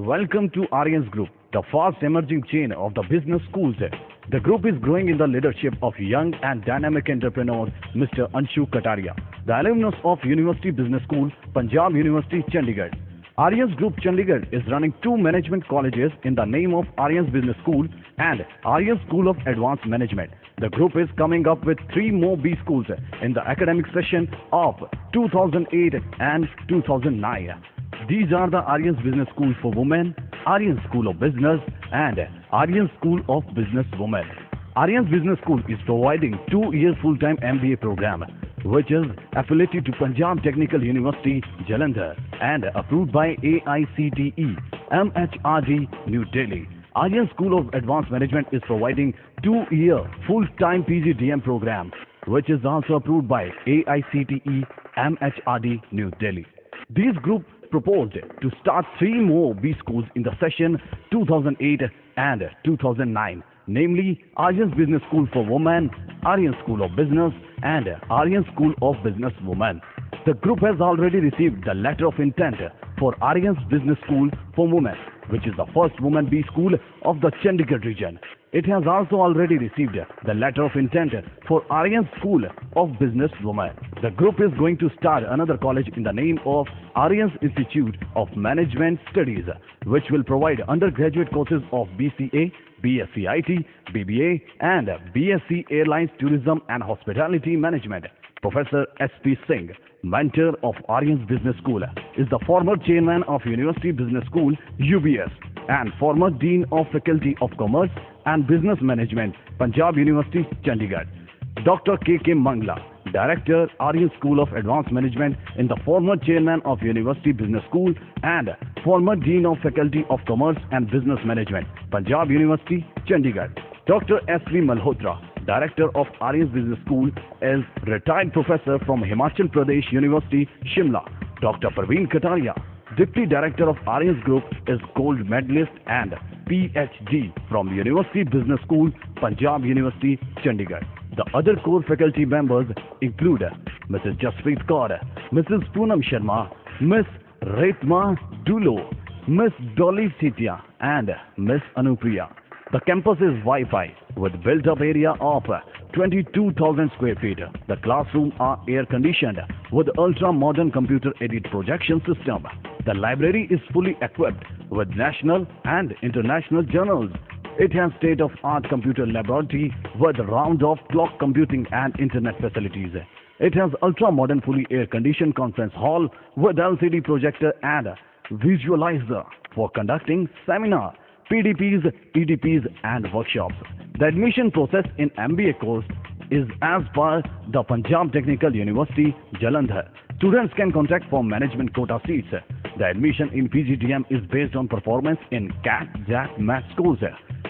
Welcome to Aryans Group, the fast emerging chain of the business schools. The group is growing in the leadership of young and dynamic entrepreneur Mr. Anshu Kataria, the alumnus of University Business School, Punjab University, Chandigarh. Aryans Group Chandigarh is running two management colleges in the name of Aryans Business School and Aryans School of Advanced Management. The group is coming up with three more B schools in the academic session of 2008 and 2009. These are the Aryans Business School for Women, Aryans School of Business, and Aryans School of Business Women. Aryans Business School is providing 2-year full-time MBA program, which is affiliated to Punjab Technical University, Jalandhar, and approved by AICTE, MHRD, New Delhi. Aryans School of Advanced Management is providing 2-year full-time PGDM program, which is also approved by AICTE, MHRD, New Delhi. These group proposed to start 3 more B schools in the session 2008 and 2009, namely Aryans Business School for Women, Aryans School of Business, and Aryans School of Business Women. The group has already received the letter of intent for Aryans Business School for Women, which is the first women B school of the Chandigarh region. It has also already received the letter of intent for Aryans School of Business Women. The group is going to start another college in the name of Aryans Institute of Management Studies, which will provide undergraduate courses of BCA, BSc IT, BBA, and BSc Airlines Tourism and Hospitality Management. Professor S.P. Singh, mentor of Aryans Business School, is the former chairman of University Business School, UBS, and former Dean of Faculty of Commerce and Business Management, Punjab University, Chandigarh. Dr. K.K. Mangla, Director, Aryans School of Advanced Management, and the former chairman of University Business School and former Dean of Faculty of Commerce and Business Management, Punjab University, Chandigarh. Dr. S.V. Malhotra, Director of Aryans Business School, is retired professor from Himachal Pradesh University, Shimla. Dr. Praveen Kataria, Deputy Director of Aryans Group, is gold medalist and PhD from University Business School, Punjab University, Chandigarh. The other core faculty members include Mrs. Jaspreet Kaur, Mrs. Poonam Sharma, Miss Retma Dulo, Miss Dolly Sitia, and Miss Anupriya. The campus is Wi-Fi with built-up area of 22,000 square feet. The classrooms are air-conditioned with ultra-modern computer-aided projection system. The library is fully equipped with national and international journals. It has state-of-art computer laboratory with round-of-clock computing and internet facilities. It has ultra-modern fully air-conditioned conference hall with LCD projector and visualizer for conducting seminar, PDPs, EDPs, and workshops. The admission process in MBA course is as per the Punjab Technical University, Jalandhar. Students can contact for management quota seats. The admission in PGDM is based on performance in CAT, JAT, MAT scores.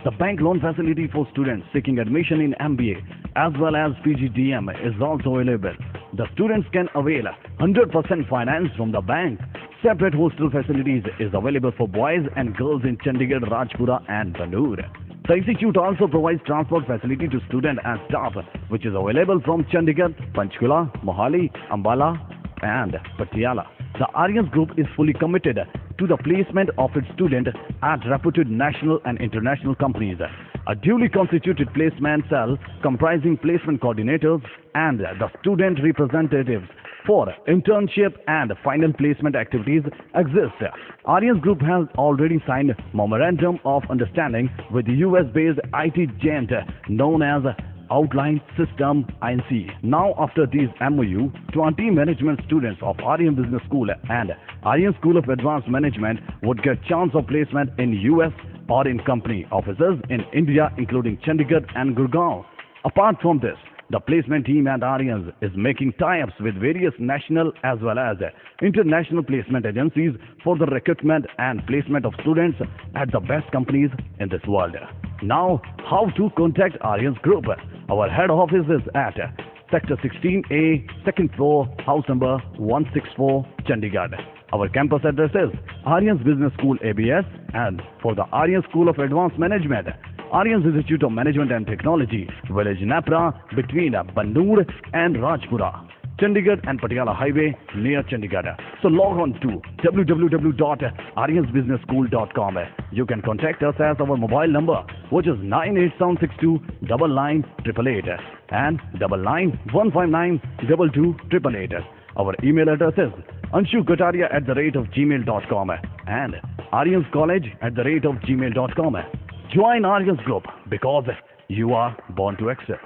The bank loan facility for students seeking admission in MBA as well as PGDM is also available. The students can avail 100% finance from the bank. Separate hostel facilities is available for boys and girls in Chandigarh, Rajpura and Banur. The institute also provides transport facility to students and staff, which is available from Chandigarh, Panchkula, Mohali, Ambala and Patiala. The Aryans Group is fully committed to the placement of its students at reputed national and international companies. A duly constituted placement cell comprising placement coordinators and the student representatives for internship and final placement activities exist. Aryans Group has already signed Memorandum of Understanding with the US-based IT giant known as Outline System Inc. Now, after these MOU, 20 management students of Aryans Business School and Aryans School of Advanced Management would get chance of placement in US or in company offices in India, including Chandigarh and Gurgaon. Apart from this, the placement team at Aryans is making tie-ups with various national as well as international placement agencies for the recruitment and placement of students at the best companies in this world. Now, how to contact Aryans Group? Our head office is at Sector 16A, second floor, house number 164, Chandigarh. Our campus address is Aryans Business School ABS, and for the Aryans School of Advanced Management, Aryans Institute of Management and Technology, Village Napra, between Banur and Rajpura. Chandigarh and Patiala Highway near Chandigarh. So log on to www.aryansbusinessschool.com. You can contact us as our mobile number, which is 98762 99888 and 99159 Our email address is anshukataria@gmail.com and aryanscollege@gmail.com. Join Aryans Group because you are born to excel.